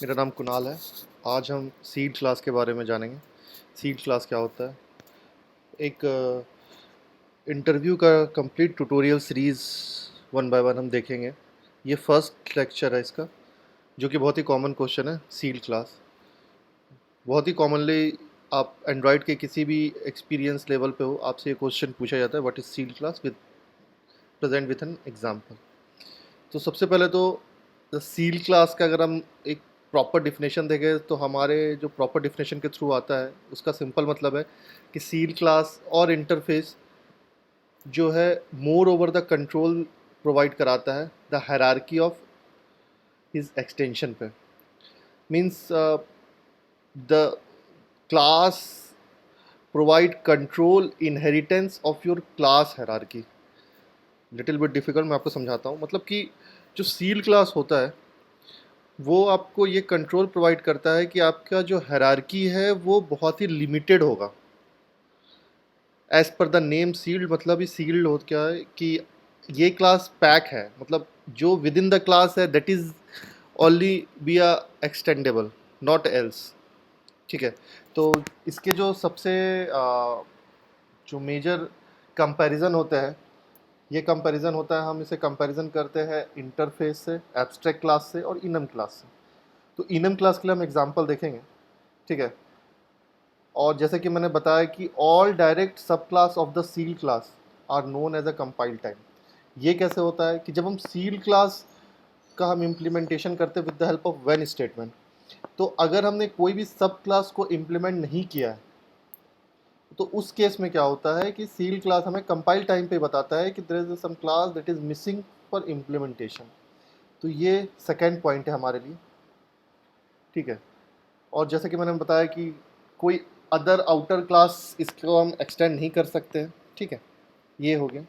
मेरा नाम कुणाल है। आज हम सीड क्लास के बारे में जानेंगे। सीड क्लास क्या होता है? एक इंटरव्यू का complete tutorial series one by one हम देखेंगे। ये फर्स्ट लेक्चर है इसका, जो कि बहुत ही कॉमन क्वेश्चन है। सीड क्लास बहुत ही कॉमनली आप एंड्रॉयड के किसी भी एक्सपीरियंस लेवल पे हो, आपसे ये क्वेश्चन पूछा जाता है, what is seed class with present with an example. तो सबसे पहले तो सील क्लास का अगर हम एक प्रॉपर डिफिनेशन देखें तो हमारे जो प्रॉपर डिफिनेशन के थ्रू आता है उसका सिंपल मतलब है कि सील क्लास और इंटरफेस जो है more over the control provide कराता है the hierarchy of his extension पे। Means the class provide control inheritance of your class hierarchy. Little bit difficult, मैं आपको समझाता हूँ। मतलब कि जो सील क्लास होता है वो आपको ये कंट्रोल प्रोवाइड करता है कि आपका जो हायरार्की है वो बहुत ही लिमिटेड होगा। As per the name sealed, मतलब ही सील्ड हो क्या है कि ये क्लास पैक है, मतलब जो विद इन द क्लास है that is only be a extendable, not else. ठीक है। तो इसके जो सबसे जो मेजर कंपैरिजन होते हैं, ये कंपैरिजन होता है, हम इसे कंपैरिजन करते हैं इंटरफेस से, एब्स्ट्रैक्ट क्लास से और इनम क्लास से। तो इनम क्लास के लिए हम एग्जांपल देखेंगे। ठीक है। और जैसे कि मैंने बताया कि all direct subclass of the seal class are known as a compile time. ये कैसे होता है कि जब हम सील क्लास का हम इम्प्लीमेंटेशन करते हैं with the help of when statement, तो अगर हमने कोई भी सब क्लास को इम्प्लीमेंट नहीं किया है तो उस केस में क्या होता है कि सील क्लास हमें कंपाइल टाइम पे बताता है कि there is some class that is missing for implementation. तो ये सेकेंड पॉइंट है हमारे लिए। ठीक है। और जैसे कि मैंने बताया कि कोई अदर आउटर क्लास इसको हम एक्सटेंड नहीं कर सकते हैं। ठीक है, ये हो गया।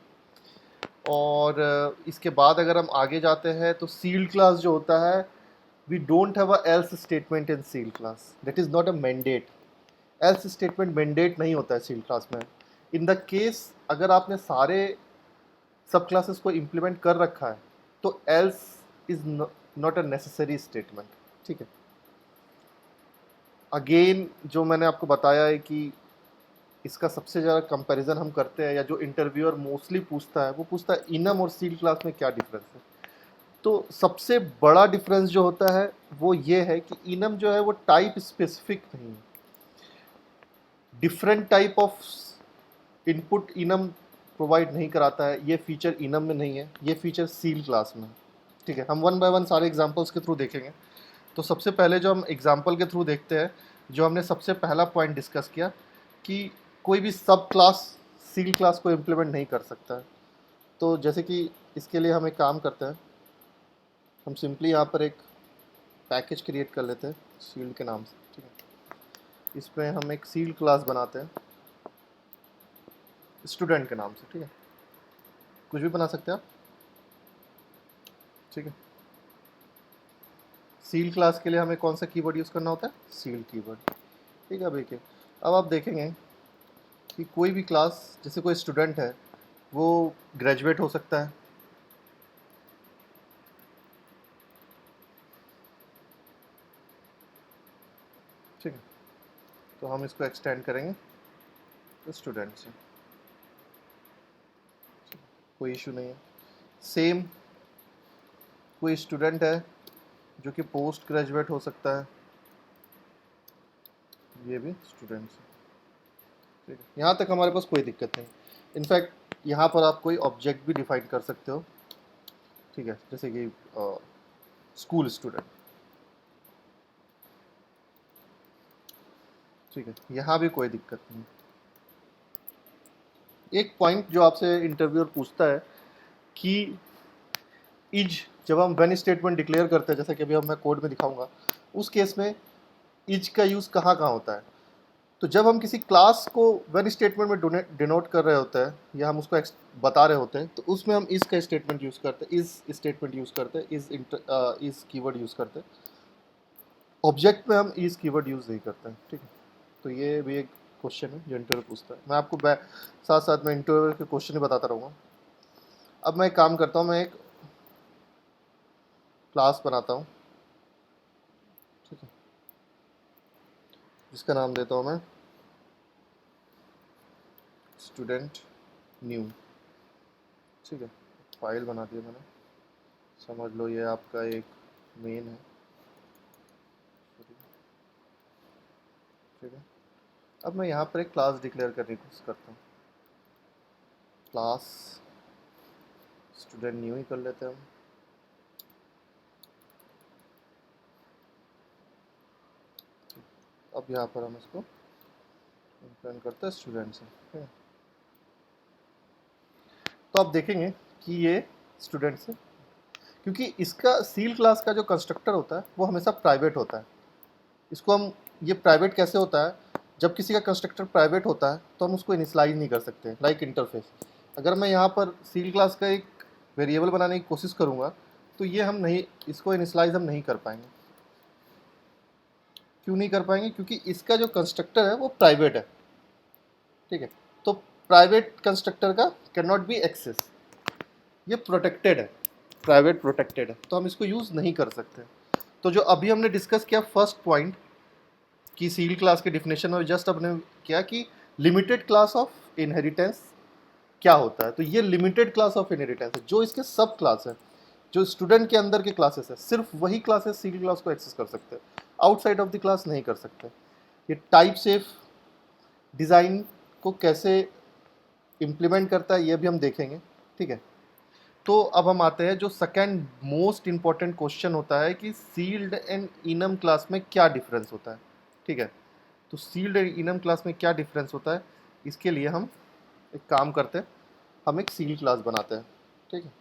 और इसके बाद अगर हम आगे जाते हैं तो सील्ड क्लास जो होता है, we don't have a else statement in sealed class, that is not a mandate. Else statement mandate नहीं होता है सील्ड क्लास में। इन द केस अगर आपने सारे सब क्लासेस को इम्प्लीमेंट कर रखा है तो else is not a necessary statement. ठीक है। अगेन जो मैंने आपको बताया है कि इसका सबसे ज़्यादा कंपैरिजन हम करते हैं, या जो इंटरव्यूअर मोस्टली पूछता है वो पूछता है इनम और सील क्लास में क्या डिफरेंस है। तो सबसे बड़ा डिफरेंस जो होता है वो ये है कि इनम जो है वो टाइप स्पेसिफिक नहीं है। Different type of input enum provide नहीं कराता है। ये फीचर इनम में नहीं है, ये फीचर सील क्लास में है। ठीक है। हम वन बाय वन सारे एग्जांपल्स के थ्रू देखेंगे। तो सबसे पहले जो हम एग्जांपल के थ्रू देखते हैं, जो हमने सबसे पहला पॉइंट डिस्कस किया कि कोई भी सब क्लास सील क्लास को इम्प्लीमेंट नहीं कर सकता है। तो जैसे कि इसके लिए हम एक काम करते हैं, हम सिंपली यहाँ पर एक पैकेज क्रिएट कर लेते हैं सील्ड के नाम से। ठीक है। इसमें हम एक सील्ड क्लास बनाते हैं स्टूडेंट के नाम से। ठीक है। कुछ भी बना सकते हैं आप। ठीक है। सील क्लास के लिए हमें कौन सा कीवर्ड यूज़ करना होता है? Seal keyword. ठीक है। अब देखिए, अब आप देखेंगे कि कोई भी क्लास, जैसे कोई स्टूडेंट है, वो ग्रेजुएट हो सकता है। ठीक है। तो हम इसको एक्सटेंड करेंगे तो स्टूडेंट से, कोई इशू नहीं है। सेम कोई स्टूडेंट है जो कि पोस्ट ग्रेजुएट हो सकता है, ये भी स्टूडेंट से। ठीक है। यहाँ तक हमारे पास कोई दिक्कत नहीं। इनफैक्ट यहाँ पर आप कोई ऑब्जेक्ट भी डिफाइन कर सकते हो। ठीक है। जैसे कि स्कूल स्टूडेंट। ठीक है। यहाँ भी कोई दिक्कत नहीं। एक पॉइंट जो आपसे इंटरव्यूअर पूछता है कि इज, जब हम व्हेन स्टेटमेंट डिक्लेयर करते हैं, जैसे कि अभी अब मैं कोड में दिखाऊंगा, उस केस में इज का यूज़ कहाँ कहाँ होता है। तो जब हम किसी क्लास को व्हेन स्टेटमेंट में डिनोट कर रहे होते हैं या हम उसको बता रहे होते हैं, तो उसमें हम इज का स्टेटमेंट यूज़ करते हैं, इज स्टेटमेंट यूज़ करते हैं, इज कीवर्ड यूज़ करते हैं। ऑब्जेक्ट में हम इज कीवर्ड यूज़ नहीं करते हैं। ठीक है। तो ये भी एक क्वेश्चन है जो इंटरव्यू पूछता है। मैं आपको साथ साथ में इंटरव्यू के क्वेश्चन ही बताता रहूँगा। अब मैं एक काम करता हूँ, मैं एक क्लास बनाता हूँ। ठीक है, जिसका नाम देता हूँ मैं स्टूडेंट न्यू। ठीक है, फाइल बना दी मैंने, समझ लो ये आपका एक मेन है। ठीक है, अब मैं यहाँ पर एक क्लास डिक्लेयर करने की कोशिश करता हूँ। क्लास स्टूडेंट न्यू ही कर लेते हैं हम। अब यहाँ पर हम इसको इंप्लीमेंट करते हैं स्टूडेंट से। ठीक है, तो आप देखेंगे कि ये स्टूडेंट से, क्योंकि इसका सील क्लास का जो कंस्ट्रक्टर होता है वो हमेशा प्राइवेट होता है। इसको हम, ये प्राइवेट कैसे होता है, जब किसी का कंस्ट्रक्टर प्राइवेट होता है तो हम उसको इनिशियलाइज नहीं कर सकते, लाइक इंटरफेस। अगर मैं यहाँ पर सील क्लास का एक वेरिएबल बनाने की कोशिश करूँगा तो ये हम नहीं, इसको इनिशियलाइज हम नहीं कर पाएंगे। क्यों नहीं कर पाएंगे? क्योंकि इसका जो कंस्ट्रक्टर है वो प्राइवेट है। ठीक है, तो प्राइवेट कंस्ट्रक्टर का कैन नॉट बी एक्सेस, ये प्रोटेक्टेड है, प्राइवेट प्रोटेक्टेड है, तो हम इसको यूज़ नहीं कर सकते। तो जो अभी हमने डिस्कस किया फर्स्ट पॉइंट कि सील क्लास के डिफिनेशन में जस्ट अपने क्या कि लिमिटेड क्लास ऑफ इनहेरिटेंस क्या होता है। तो ये लिमिटेड क्लास ऑफ इनहेरिटेंस है, जो इसके सब क्लास है, जो स्टूडेंट के अंदर के क्लासेस है, सिर्फ वही क्लासेस सील क्लास को एक्सेस कर सकते हैं, आउटसाइड ऑफ द क्लास नहीं कर सकते। ये टाइप सेफ डिज़ाइन को कैसे इम्प्लीमेंट करता है ये भी हम देखेंगे। ठीक है, तो अब हम आते हैं जो सेकंड मोस्ट इंपॉर्टेंट क्वेश्चन होता है कि सील्ड एंड इनम क्लास में क्या डिफरेंस होता है। ठीक है, तो सील्ड एंड इनम क्लास में क्या डिफरेंस होता है, इसके लिए हम एक काम करते हैं, हम एक सील क्लास बनाते हैं। ठीक है,